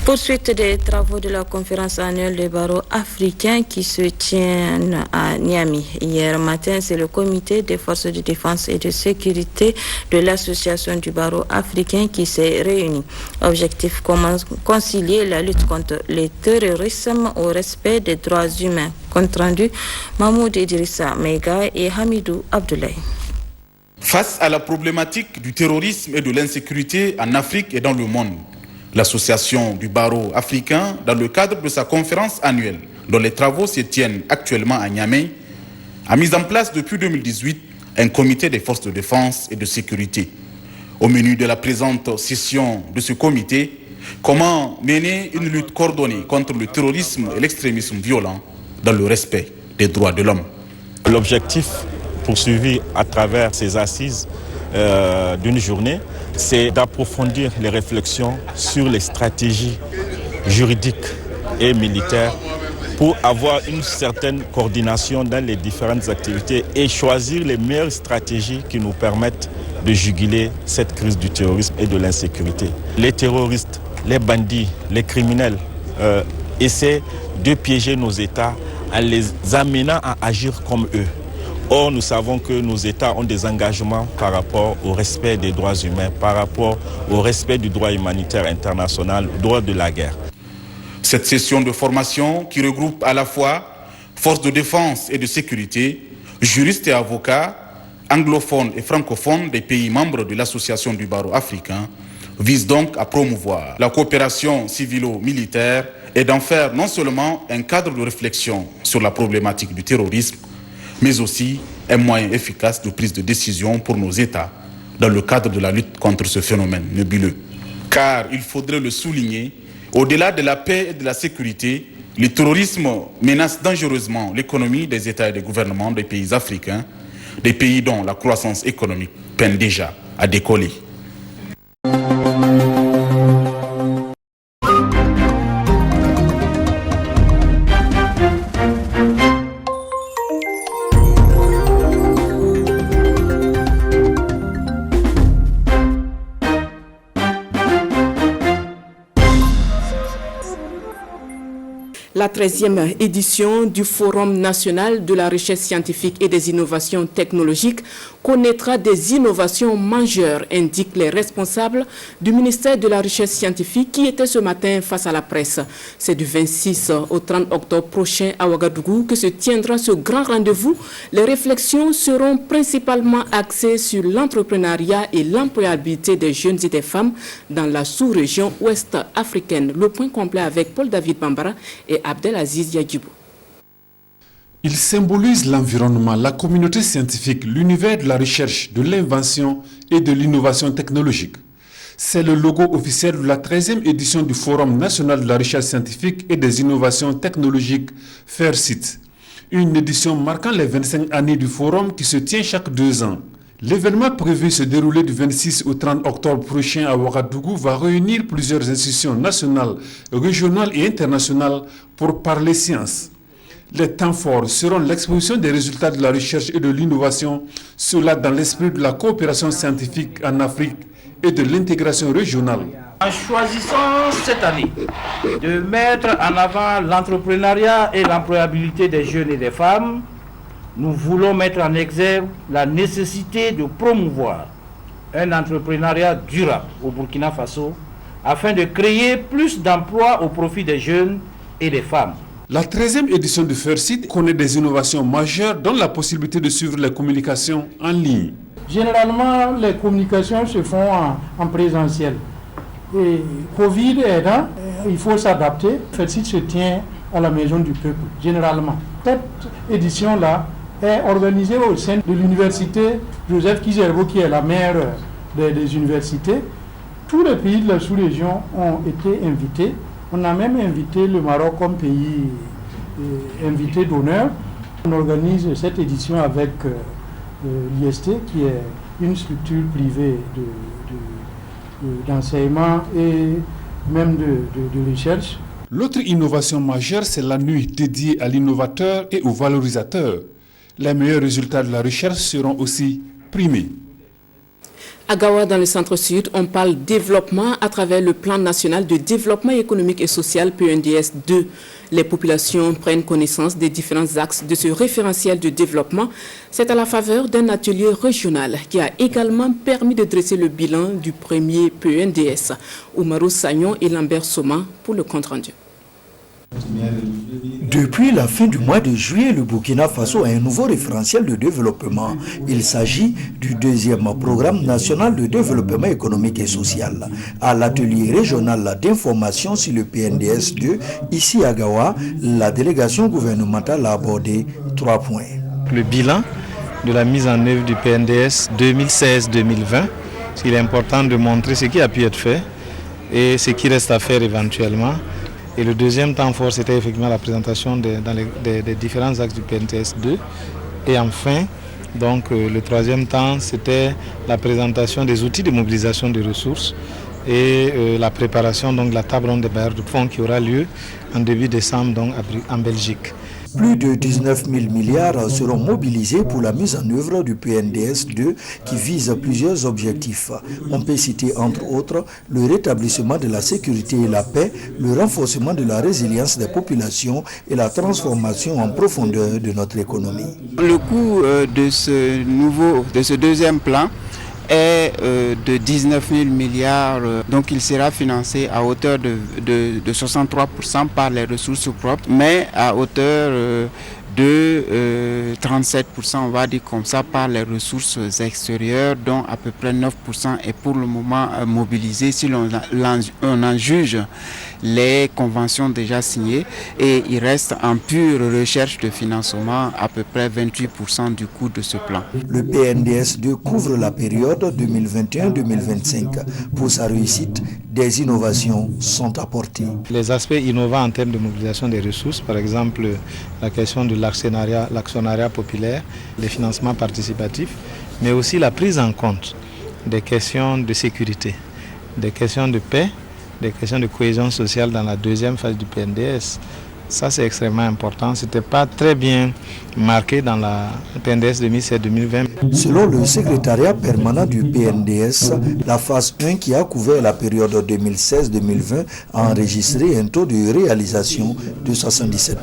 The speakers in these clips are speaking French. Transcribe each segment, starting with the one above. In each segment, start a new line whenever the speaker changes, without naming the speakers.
Poursuite des travaux de la conférence annuelle des barreaux africains qui se tiennent à Niamey. Hier matin, c'est le comité des forces de défense et de sécurité de l'association du barreau africain qui s'est réuni. Objectif, concilier la lutte contre le terrorisme au respect des droits humains. Compte rendu, Mahmoud Idrissa Meiga et Hamidou Abdoulaye.
Face à la problématique du terrorisme et de l'insécurité en Afrique et dans le monde, l'association du barreau africain, dans le cadre de sa conférence annuelle, dont les travaux se tiennent actuellement à Niamey, a mis en place depuis 2018 un comité des forces de défense et de sécurité. Au menu de la présente session de ce comité, comment mener une lutte coordonnée contre le terrorisme et l'extrémisme violent dans le respect des droits de l'homme.
L'objectif poursuivi à travers ces assises d'une journée, c'est d'approfondir les réflexions sur les stratégies juridiques et militaires pour avoir une certaine coordination dans les différentes activités et choisir les meilleures stratégies qui nous permettent de juguler cette crise du terrorisme et de l'insécurité. Les terroristes, les bandits, les criminels essaient de piéger nos États en les amenant à agir comme eux. Or, nous savons que nos États ont des engagements par rapport au respect des droits humains, par rapport au respect du droit humanitaire international, au droit de la guerre.
Cette session de formation qui regroupe à la fois forces de défense et de sécurité, juristes et avocats, anglophones et francophones des pays membres de l'association du barreau africain, vise donc à promouvoir la coopération civilo-militaire et d'en faire non seulement un cadre de réflexion sur la problématique du terrorisme, mais aussi un moyen efficace de prise de décision pour nos États dans le cadre de la lutte contre ce phénomène nébuleux. Car, il faudrait le souligner, au-delà de la paix et de la sécurité, le terrorisme menace dangereusement l'économie des États et des gouvernements des pays africains, des pays dont la croissance économique peine déjà à décoller.
La 13e édition du Forum national de la recherche scientifique et des innovations technologiques connaîtra des innovations majeures, indiquent les responsables du ministère de la Recherche scientifique qui étaient ce matin face à la presse. C'est du 26 au 30 octobre prochain à Ouagadougou que se tiendra ce grand rendez-vous. Les réflexions seront principalement axées sur l'entrepreneuriat et l'employabilité des jeunes et des femmes dans la sous-région ouest africaine. Le point complet avec Paul-David Bambara et Abdelaziz Yadjibou.
Il symbolise l'environnement, la communauté scientifique, l'univers de la recherche, de l'invention et de l'innovation technologique. C'est le logo officiel de la 13e édition du Forum national de la recherche scientifique et des innovations technologiques FAIRCIT. Une édition marquant les 25 années du Forum qui se tient chaque 2 ans. L'événement prévu se dérouler du 26 au 30 octobre prochain à Ouagadougou va réunir plusieurs institutions nationales, régionales et internationales pour parler sciences. Les temps forts seront l'exposition des résultats de la recherche et de l'innovation, cela dans l'esprit de la coopération scientifique en Afrique et de l'intégration régionale.
En choisissant cette année de mettre en avant l'entrepreneuriat et l'employabilité des jeunes et des femmes, nous voulons mettre en exergue la nécessité de promouvoir un entrepreneuriat durable au Burkina Faso afin de créer plus d'emplois au profit des jeunes et des femmes.
La 13e édition du FAIRCIT connaît des innovations majeures dont la possibilité de suivre les communications en ligne.
Généralement, les communications se font en présentiel. Et Covid aidant, il faut s'adapter. FAIRCIT se tient à la Maison du Peuple, généralement. Cette édition-là est organisée au sein de l'université Joseph Kizerbo, qui est la mère des universités. Tous les pays de la sous-région ont été invités. On a même invité le Maroc comme pays invité d'honneur. On organise cette édition avec l'IST, qui est une structure privée d'enseignement et même de recherche.
L'autre innovation majeure, c'est la nuit dédiée à l'innovateur et au valorisateur. Les meilleurs résultats de la recherche seront aussi primés.
À Gawa, dans le centre-sud, on parle développement à travers le plan national de développement économique et social PNDS 2. Les populations prennent connaissance des différents axes de ce référentiel de développement. C'est à la faveur d'un atelier régional qui a également permis de dresser le bilan du premier PNDS. Oumarou Sagnon et Lambert Soma pour le compte-rendu.
Depuis la fin du mois de juillet, le Burkina Faso a un nouveau référentiel de développement. Il s'agit du deuxième programme national de développement économique et social. À l'atelier régional d'information sur le PNDS 2, ici à Gawa, la délégation gouvernementale a abordé 3 points.
Le bilan de la mise en œuvre du PNDS 2016-2020, il est important de montrer ce qui a pu être fait et ce qui reste à faire éventuellement. Et le deuxième temps fort, c'était effectivement la présentation des différents axes du PNDS 2. Et enfin, donc, le troisième temps, c'était la présentation des outils de mobilisation des ressources et la préparation donc, de la table ronde des bailleurs de fonds qui aura lieu en début décembre donc, en Belgique.
Plus de 19 000 milliards seront mobilisés pour la mise en œuvre du PNDS 2 qui vise plusieurs objectifs. On peut citer entre autres le rétablissement de la sécurité et la paix, le renforcement de la résilience des populations et la transformation en profondeur de notre économie.
Le coût de ce deuxième plan est de 19 000 milliards, donc il sera financé à hauteur de 63% par les ressources propres, mais à hauteur de 37%, on va dire comme ça, par les ressources extérieures, dont à peu près 9% est pour le moment mobilisé si on en juge les conventions déjà signées, et il reste en pure recherche de financement à peu près 28% du coût de ce plan.
Le PNDS 2 couvre la période 2021-2025. Pour sa réussite, des innovations sont apportées.
Les aspects innovants en termes de mobilisation des ressources, par exemple la question de l'actionnariat populaire, les financements participatifs, mais aussi la prise en compte des questions de sécurité, des questions de paix, des questions de cohésion sociale dans la deuxième phase du PNDS. Ça, c'est extrêmement important. Ce n'était pas très bien marqué dans la PNDS 2007-2020.
Selon le secrétariat permanent du PNDS, la phase 1 qui a couvert la période 2016-2020 a enregistré un taux de réalisation de 77%.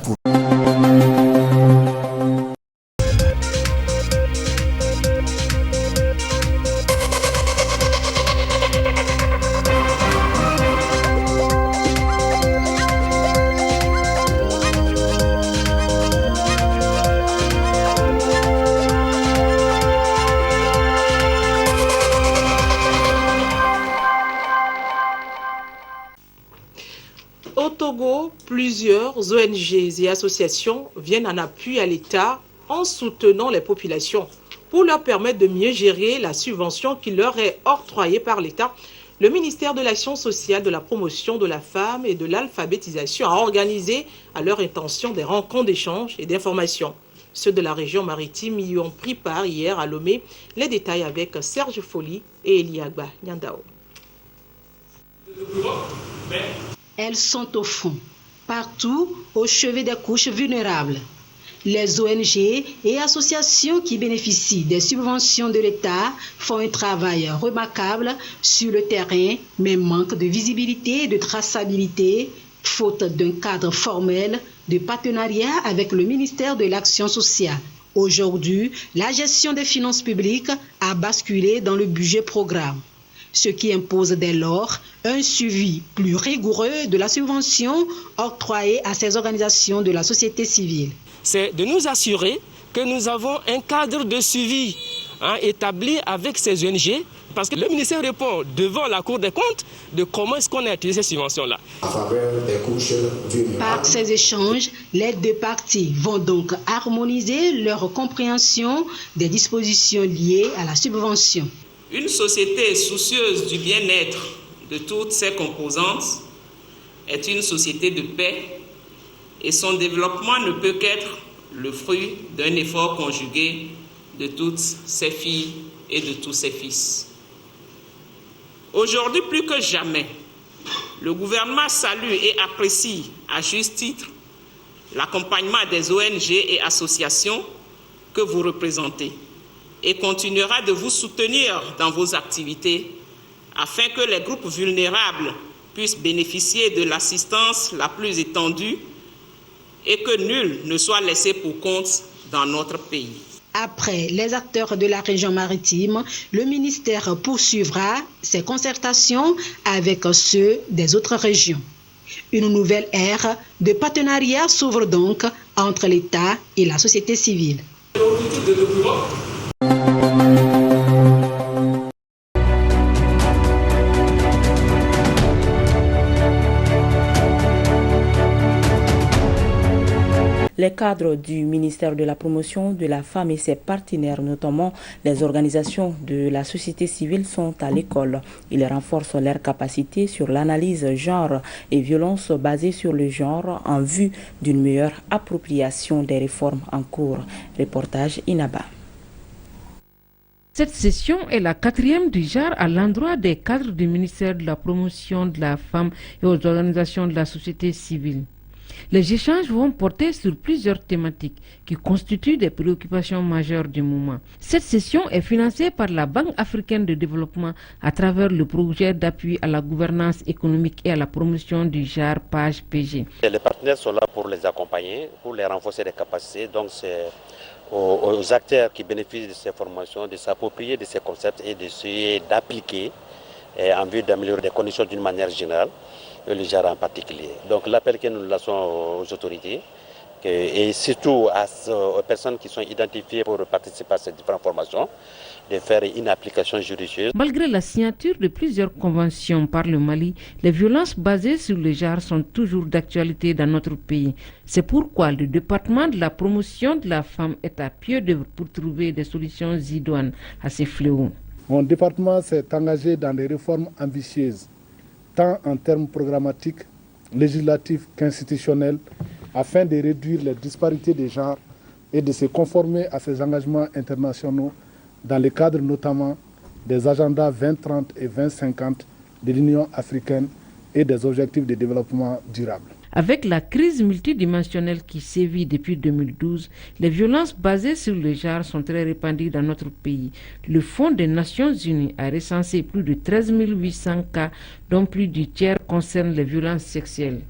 Au Togo, plusieurs ONG et associations viennent en appui à l'État en soutenant les populations pour leur permettre de mieux gérer la subvention qui leur est octroyée par l'État. Le ministère de l'Action sociale, de la promotion de la femme et de l'alphabétisation a organisé à leur intention des rencontres d'échange et d'information. Ceux de la région maritime y ont pris part hier à Lomé. Les détails avec Serge Folly et Eliagba Nyandao.
Elles sont au fond, partout au chevet des couches vulnérables. Les ONG et associations qui bénéficient des subventions de l'État font un travail remarquable sur le terrain, mais manquent de visibilité et de traçabilité, faute d'un cadre formel de partenariat avec le ministère de l'Action sociale. Aujourd'hui, la gestion des finances publiques a basculé dans le budget programme, ce qui impose dès lors un suivi plus rigoureux de la subvention octroyée à ces organisations de la société civile.
C'est de nous assurer que nous avons un cadre de suivi établi avec ces ONG, parce que le ministère répond devant la Cour des comptes de comment est-ce qu'on a utilisé ces subventions-là.
Par ces échanges, les deux parties vont donc harmoniser leur compréhension des dispositions liées à la subvention.
Une société soucieuse du bien-être de toutes ses composantes est une société de paix et son développement ne peut qu'être le fruit d'un effort conjugué de toutes ses filles et de tous ses fils. Aujourd'hui, plus que jamais, le gouvernement salue et apprécie à juste titre l'accompagnement des ONG et associations que vous représentez. et continuera de vous soutenir dans vos activités afin que les groupes vulnérables puissent bénéficier de l'assistance la plus étendue et que nul ne soit laissé pour compte dans notre pays.
Après les acteurs de la région maritime, le ministère poursuivra ses concertations avec ceux des autres régions. Une nouvelle ère de partenariat s'ouvre donc entre l'État et la société civile.
Les cadres du ministère de la Promotion de la Femme et ses partenaires, notamment les organisations de la société civile, sont à l'école. Ils renforcent leurs capacités sur l'analyse genre et violence basée sur le genre en vue d'une meilleure appropriation des réformes en cours. Reportage Inaba.
Cette session est la 4e du genre à l'endroit des cadres du ministère de la Promotion de la Femme et aux organisations de la société civile. Les échanges vont porter sur plusieurs thématiques qui constituent des préoccupations majeures du moment. Cette session est financée par la Banque africaine de développement à travers le projet d'appui à la gouvernance économique et à la promotion du genre PAGE-PG.
Les partenaires sont là pour les accompagner, pour les renforcer les capacités. Donc c'est aux acteurs qui bénéficient de ces formations de s'approprier de ces concepts et d'essayer d'appliquer en vue d'améliorer les conditions d'une manière générale. Le genre en particulier. Donc l'appel que nous lançons aux autorités et surtout aux personnes qui sont identifiées pour participer à ces différentes formations, de faire une application judicieuse.
Malgré la signature de plusieurs conventions par le Mali, les violences basées sur le genre sont toujours d'actualité dans notre pays. C'est pourquoi le département de la promotion de la femme est à pied d'œuvre pour trouver des solutions idoines à ces fléaux.
Mon département s'est engagé dans des réformes ambitieuses, tant en termes programmatiques, législatifs qu'institutionnels, afin de réduire les disparités des genres et de se conformer à ces engagements internationaux dans le cadre notamment des agendas 2030 et 2050 de l'Union africaine et des objectifs de développement durable.
Avec la crise multidimensionnelle qui sévit depuis 2012, les violences basées sur le genre sont très répandues dans notre pays. Le Fonds des Nations Unies a recensé plus de 13 800 cas, dont plus du tiers concernent les violences sexuelles.